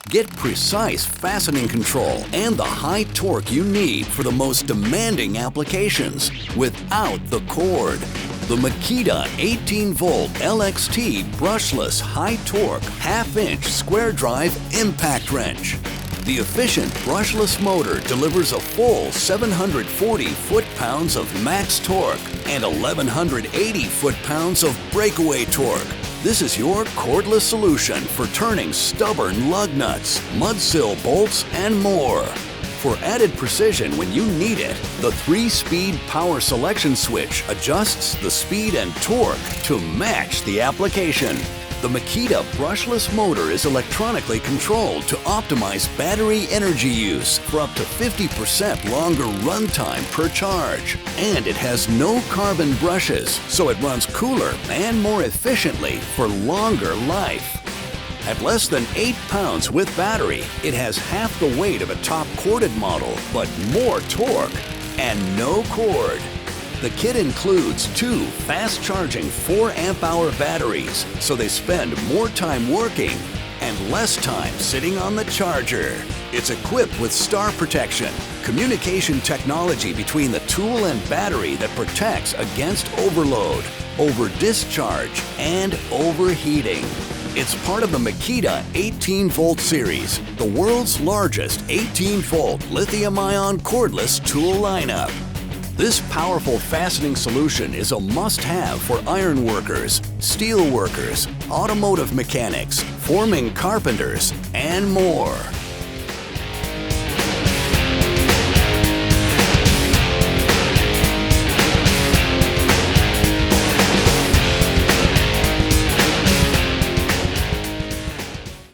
Get precise fastening control and the high torque you need for the most demanding applications without the cord. The MAKITA 18V LXT Brushless High Torque Half-Inch Square Drive Impact Wrench. The efficient brushless motor delivers a full 740 foot-pounds of max torque and 1,180 foot-pounds of breakaway torque. This is your cordless solution for turning stubborn lug nuts, mudsill bolts, and more. For added precision when you need it, the 3-speed power selection switch adjusts the speed and torque to match the application. The MAKITA brushless motor is electronically controlled to optimize battery energy use for up to 50% longer runtime per charge. And it has no carbon brushes, so it runs cooler and more efficiently for longer life. At less than 8 pounds with battery, it has half the weight of a top corded model, but more torque and no cord. The kit includes 2 fast-charging 4-amp-hour batteries, so they spend more time working and less time sitting on the charger. It's equipped with star protection, communication technology between the tool and battery that protects against overload, over-discharge, and overheating. It's part of the MAKITA 18V series, the world's largest 18V lithium-ion cordless tool lineup. This powerful fastening solution is a must-have for iron workers, steel workers, automotive mechanics, forming carpenters, and more.